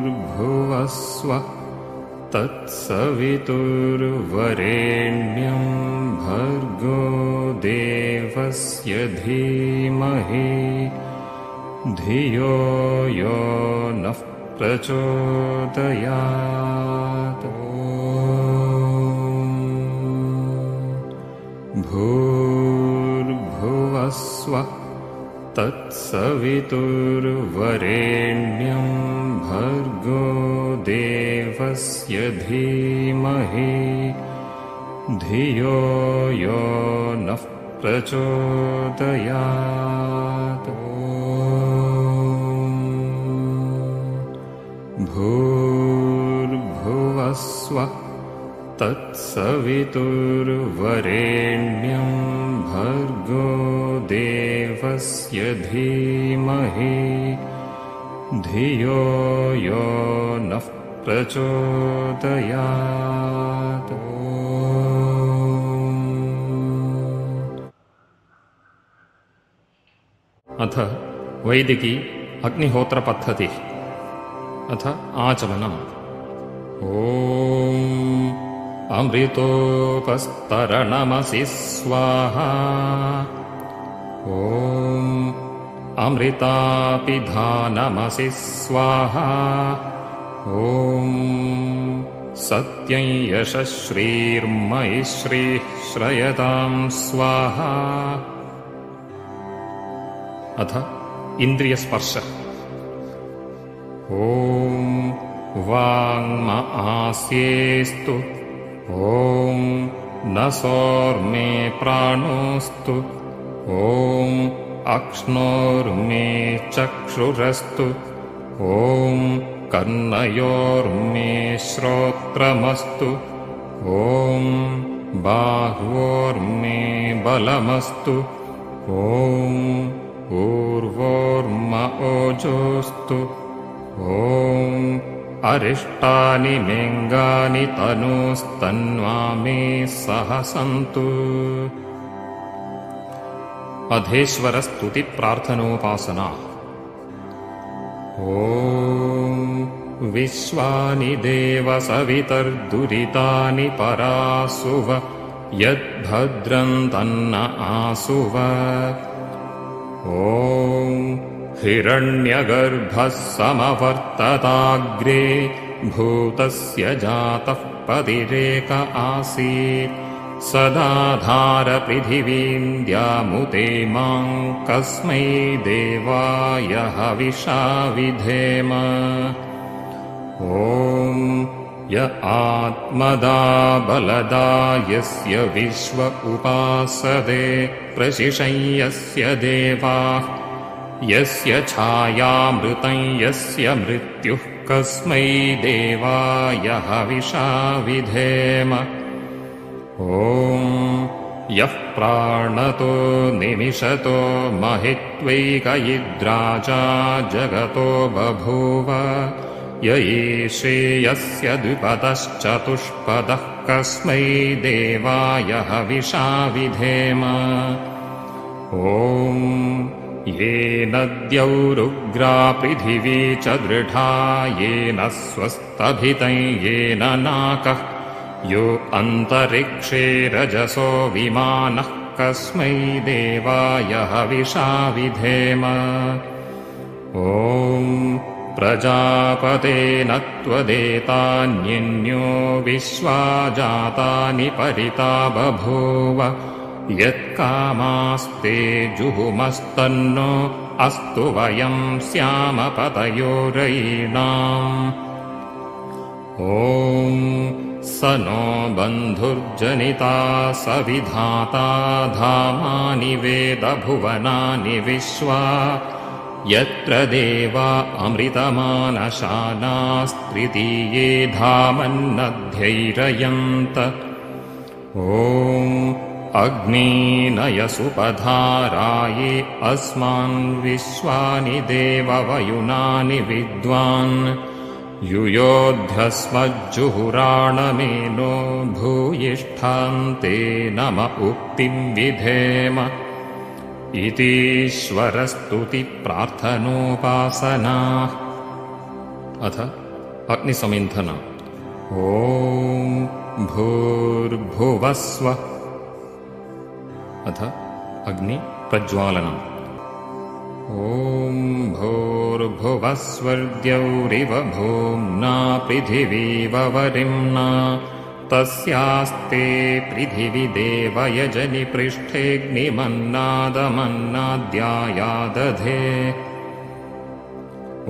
भूर्भुवस्वः तत्सवितुर्वरेण्यं भर्गो देवस्य धीमहि धियो यो नः प्रचोदयात्। भूर्भुवस्वः तत्सवितुर्वरेण्यं भर्गो देवस्य धीमहि धियो यो नः प्रचोदयात्। भूर्भुवस्वः तत्सवितुर्वरेण्यं भर्गो देवस्य धीमहि धियो यो नः प्रचोदयात्। अथ वैदिकी अग्निहोत्र पद्धति। अथ आचमनम्। ॐ अमृतोपस्तरणमसि स्वाहा। ॐ अमृतापिधानमसि स्वाहा। ॐ सत्यं यशश्रीर्मयि श्रीः श्रयतां स्वाहा। अथ इन्द्रियस्पर्श। ॐ वाङ्म आस्येस्तु। ॐ नसोर्मे प्राणोस्तु। ॐ अक्ष्णोर्मे चक्षुरस्तु। ॐ कर्णयोर्मे श्रोत्रमस्तु। ॐ बाह्वोर्मे बलमस्तु। ॐ ऊर्वोर्म ओजोस्तु। ॐ अरिष्टानि मेङ्गानि तनूस्तन्वा मे सह सन्तु। अधेश्वरस्तुतिप्रार्थनोपासना। ॐ विश्वानि देव सवितर्दुरितानि परासुव यद्भद्रं तन्न आसुव। ॐ हिरण्यगर्भः समवर्तताग्रे भूतस्य जातः पतिरेक आसीत् सदाधार पृथिवीं द्यामुते मां कस्मै देवाय हविषा विधेम। ॐ य आत्मदा बलदा यस्य विश्व उपासते प्रशिशं यस्य देवाः यस्य छायामृतं यस्य मृत्युः कस्मै देवाय हविषा विधेम। ॐ यः प्राणतो निमिषतो महित्वैकयिद्राजा जगतो बभूव य ईशे यस्य द्विपदश्चतुष्पदः कस्मै देवाय हविषा विधेम। ॐ येन द्यौरुग्रा पृथिवी च दृढा येन स्वस्तभितं येन नाकः यो अन्तरिक्षे रजसो विमानः कस्मै देवाय हविषा विधेम। ॐ प्रजापतेन त्वदेतान्यन्यो विश्वा जातानि परिता बभूव यत्कामास्ते जुहुमस्तन्नो अस्तु वयं स्याम पतयो रयीणाम्। ॐ स नो बन्धुर्जनिता सविधाता धामानि वेद भुवनानि विश्वा यत्र देवा अमृतमानशानास्त्रितीये धामन्नध्यैरयन्त। ॐ अग्नीनयसुपधाराये अस्मान् विश्वानि देववयुनानि विद्वान् युयोध्यस्मज्जुहुराणमेनो भूयिष्ठान्ते नम उक्तिं विधेम। इतीश्वरस्तुतिप्रार्थनोपासना। अथ अग्निसमिन्थन। ॐ भूर्भुवस्वः। अथ अग्निप्रज्वालनम्। ॐ भूर्भुवस्वर्द्यौरिव भूम्ना पृथिवीवरिम्ना तस्यास्ते पृथिवी देवयजनि पृष्ठेऽग्निमन्नादमन्नाद्यायादधे।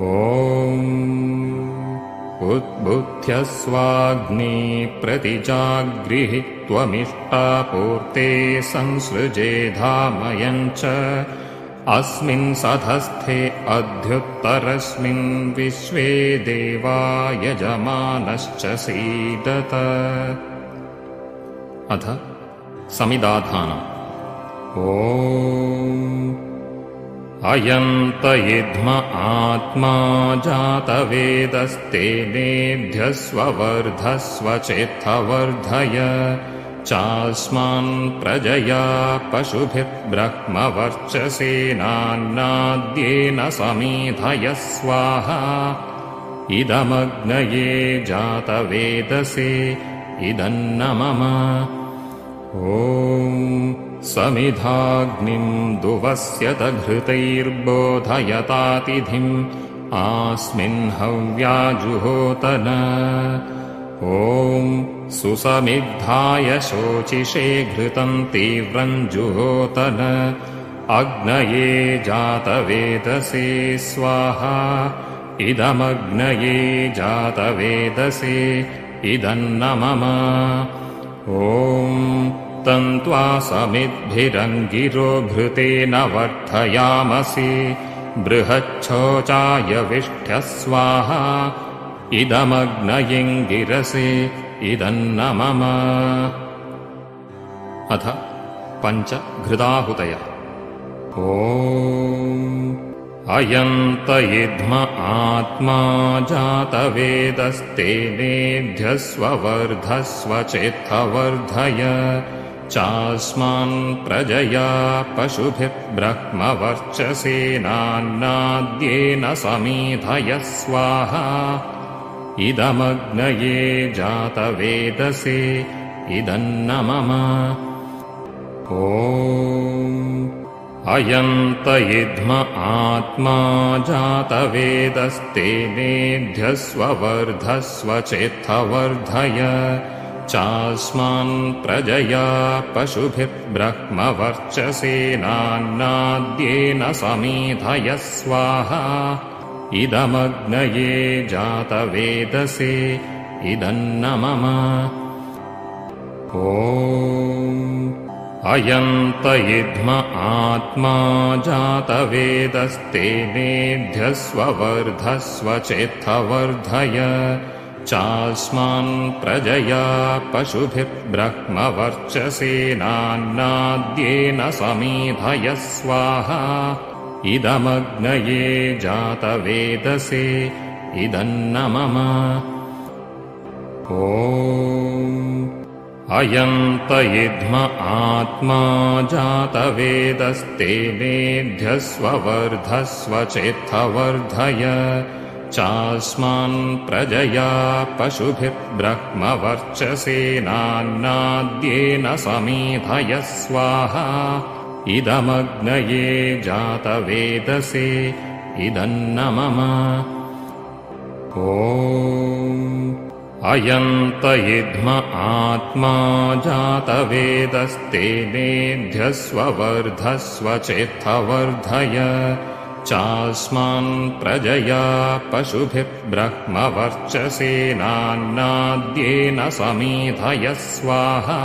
ॐ उद्बुध्यस्वाग्नि प्रतिजागृहि त्वमिष्टापूर्ते संसृजेधामयञ्च अस्मिन् सधस्थे अध्युत्तरस्मिन् विश्वे देवा यजमानश्च सीदत। अथ समिदाधानम्। ॐ अयन्तयिध्म आत्मा जातवेदस्तेनेभ्यस्ववर्धस्व चेत्थवर्धय चास्मान् प्रजया पशुभिर्ब्रह्मवर्चसेनान्नाद्येन समीधय स्वाहा। इदमग्नये जातवेदसे इदन्न मम। ॐ समिधाग्निं दुवस्यत घृतैर्बोधयतातिथिम् आस्मिन् हव्याजुहोतन। ॐ सुसमिद्धाय शोचिषे घृतं तीव्रं जुहोतन अग्नये जातवेदसे स्वाहा। इदमग्नये जातवेदसे इदन्न मम। ॐ तन्त्वा समिद्भिरङ्गिरो घृतेन वर्धयामसि बृहच्छोचाय विष्ठ्य स्वाहा। इदमग्नयिङ्गिरसे इदन्न मम। अथ पञ्चघृताहुतयः। ॐ अयन्तयिध्म आत्मा जातवेदस्तेनेभ्यस्ववर्धस्व चेत्थवर्धय चास्मान् प्रजया पशुभिर्ब्रह्मवर्चसेनान्नाद्येन समीधय स्वाहा। इदमग्नये जातवेदसे इदन्न मम। ॐ अयन्तयिध्म आत्मा जातवेदस्तेनेभ्यस्ववर्धस्व चेत्थवर्धय चास्मान् प्रजया पशुभिर्ब्रह्मवर्चसेनान्नाद्येन समीधय स्वाहा। इदमग्नये जातवेदसे इदन्न मम। ॐ अयन्तयिध्म आत्मा जातवेदस्तेनेभ्यस्ववर्धस्व चेत्थवर्धय चास्मान् प्रजया पशुभिर्ब्रह्मवर्चसेनान्नाद्येन समीधय स्वाहा। इदमग्नये जातवेदसे इदन्न मम। ॐ अयन्तयिध्म आत्मा जातवेदस्तेनेभ्यस्ववर्धस्व चेत्थवर्धय चास्मान् प्रजया पशुभिर्ब्रह्मवर्चसेनान्नाद्येन समीधय स्वाहा। इदमग्नये जातवेदसे इदन्न मम। ॐ अयन्तयिध्म आत्मा जातवेदस्तेनेभ्यस्ववर्धस्व चेत्थवर्धय चास्मान् प्रजया पशुभिर्ब्रह्मवर्चसेनान्नाद्येन समीधय स्वाहा।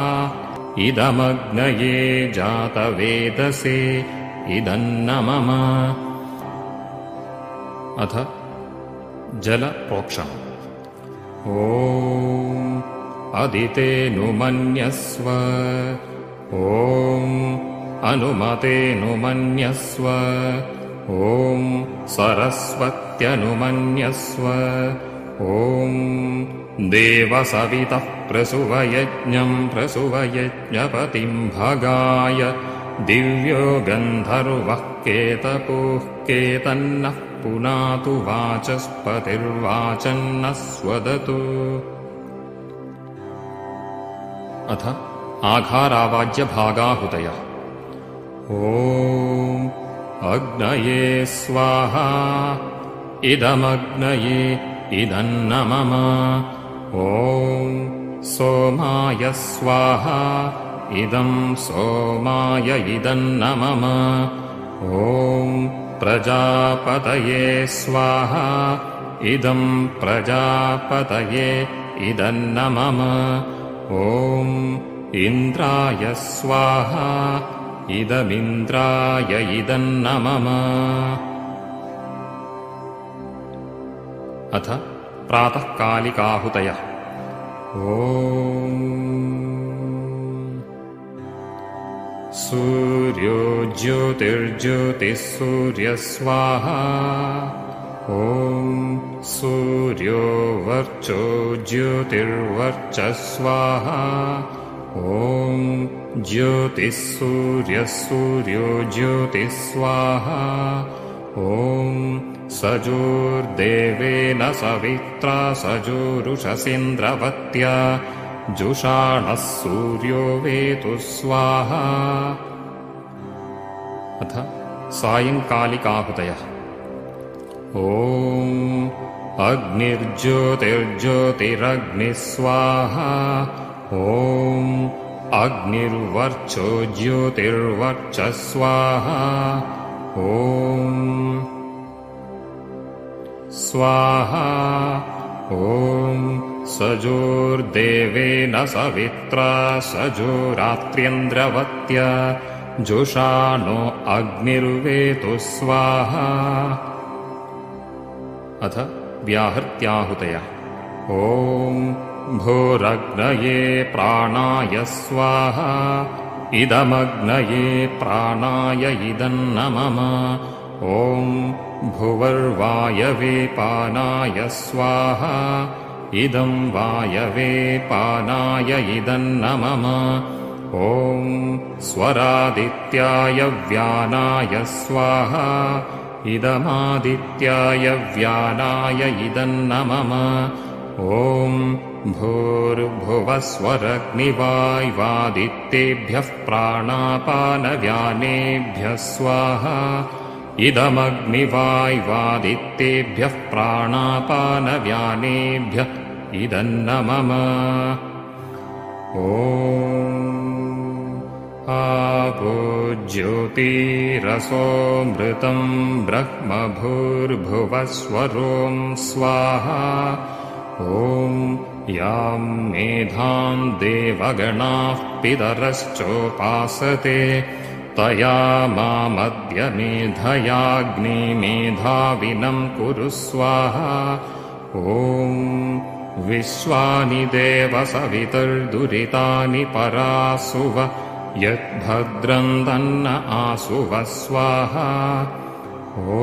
इदमग्नये जातवेदसे इदन्न मम। अथ जलप्रोक्षणम्। ॐ अदितेऽनुमन्यस्व। ॐ अनुमतेऽनुमन्यस्व। ॐ सरस्वत्यनुमन्यस्व। ॐ देवसवितः प्रसुवयज्ञं प्रसुवयज्ञपतिं भगाय दिव्यो गन्धर्वः केतपुः केतन्नः पुनातु वाचस्पतिर्वाचन्नस्वदतु। अथ आघारावाज्यभागाहुतयः। ॐ अग्नये स्वाहा इदमग्नये इदन्न मम। ॐ सोमाय स्वाहा इदं सोमाय इदन्न मम। ॐ प्रजापतये स्वाहा इदं प्रजापतये इदन्न मम। ॐ इन्द्राय स्वाहा इदमिन्द्राय इदन्न मम। अथ प्रातःकालिकाहुतयः। ॐ सूर्यो ज्योतिर्ज्योतिः सूर्यः स्वाहा। ॐ सूर्यो वर्चो ज्योतिर्वर्चः स्वाहा। ॐ ज्योतिः सूर्यः सूर्यो ज्योतिः स्वाहा। ॐ सजोर्देवेन सवित्रा सजोरुषसीन्द्रवत्या जुषाणः सूर्यो वेतु स्वाहा। अथ सायङ्कालिकाहुतयः। ॐ अग्निर्ज्योतिर्ज्योतिरग्निः स्वाहा। ॐ अग्निर्वर्चो ज्योतिर्वर्चः स्वाहा। ॐ स्वाहा। ॐ सजोर्देवेन सवित्रा सजोरात्र्यन्द्रवत्या जुषाणो अग्निर्वेतु स्वाहा। अथ व्याहृत्याहुतयः। ॐ भूरग्नये प्राणाय स्वाहा इदमग्नये प्राणाय इदन्न मम। ॐ भुवर्वायवे पानाय स्वाहा इदं वायवे पानाय इदन्न मम। ॐ स्वरादित्याय व्यानाय स्वाहा इदमादित्याय व्यानाय इदन्न मम। ॐ भूर्भुवस्वरग्निवाय्वादित्येभ्यः प्राणापानव्यानेभ्यः स्वाहा इदमग्निवाय्वादित्येभ्यः प्राणापानव्यानेभ्यः इदन्न मम। ॐ आपो ज्योतिरसोऽमृतं ब्रह्म भूर्भुवस्वरों स्वाहा। ॐ यां मेधां देवगणाः पितरश्चोपासते तया मामद्य मेधयाग्निमेधाविनं कुरु स्वाहा। ॐ विश्वानि देव सवितर्दुरितानि परासुव यद्भद्रं तन्न आसुव स्वाहा। ॐ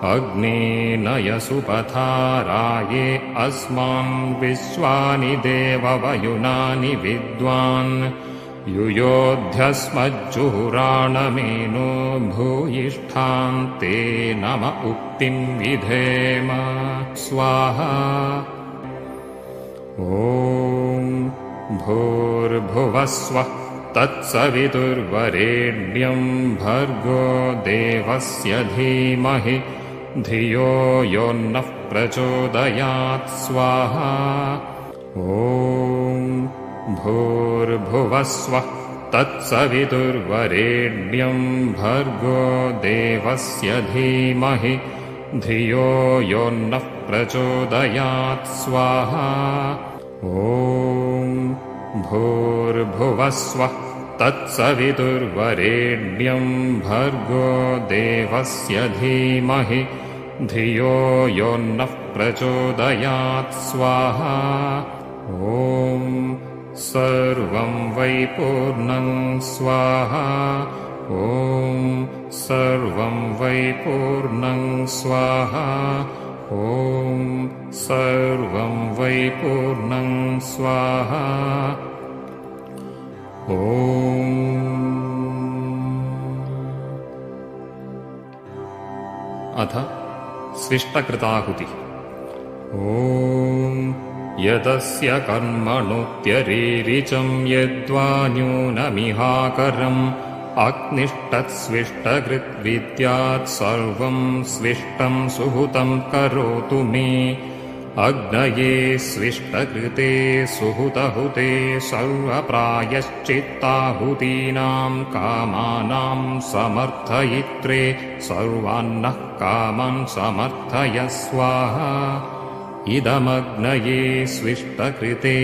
अग्नेनयसुपथाराये अस्मान् विश्वानि देववयुनानि विद्वान् युयोध्यस्मज्जुहुराणमेनो भूयिष्ठां ते नम उक्तिं विधेम स्वाहा। ॐ भूर्भुवस्वः तत्सवितुर्वरेण्यं भर्गो देवस्य धीमहि धियो यो नः प्रचोदयात् स्वाहा। ॐ भूर्भुवस्वः तत्सवितुर्वरेण्यं भर्गो देवस्य धीमहि धियो यो नः प्रचोदयात् स्वाहा। ॐ भूर्भुवस्वः तत्सवितुर्वरेण्यं भर्गो देवस्य धीमहि धियो यो नः प्रचोदयात् स्वाहा। ॐ सर्वं वै पूर्णं स्वाहा। ॐ सर्वं वै पूर्णं स्वाहा। ॐ सर्वं वै पूर्णं स्वाहा। ॐ अथ स्विष्टकृताहुतिः। ॐ यदस्य कर्मणोऽत्यरेरिचं यद्वा न्यूनमिहाकरम् अग्निष्टत्स्विष्टकृद्विद्यात् सर्वं स्विष्टं सुहुतं करोतु मे। अग्नये स्विष्टकृते सुहुतहुते सर्वप्रायश्चित्ताहुतीनां कामानां समर्थयित्रे सर्वान्नः कामान् समर्थय स्वाहा। इदमग्नये स्विष्टकृते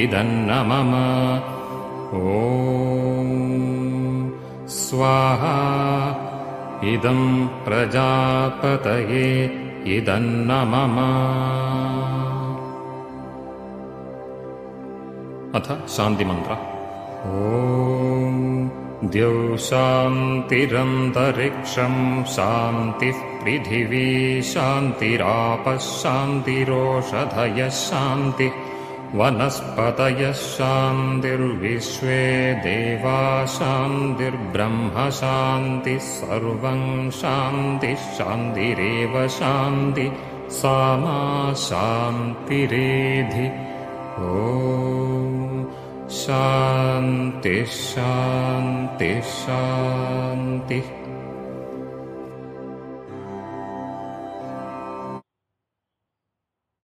इदन्न मम। ॐ स्वाहा। इदं प्रजापतये इदन्न मम। अथ शान्तिमन्त्र। ॐ द्यौ शान्तिरन्तरिक्षं शान्तिः पृथिवी शान्तिरापः शान्तिरोषधयः शान्तिः वनस्पतयः शान्तिर्विश्वे देवा शान्तिर्ब्रह्म शान्तिः सर्वं शान्तिः शान्तिरेव शान्तिः सामा शान्तिरेधि। ॐ शान्तिः शान्तिः शान्तिः।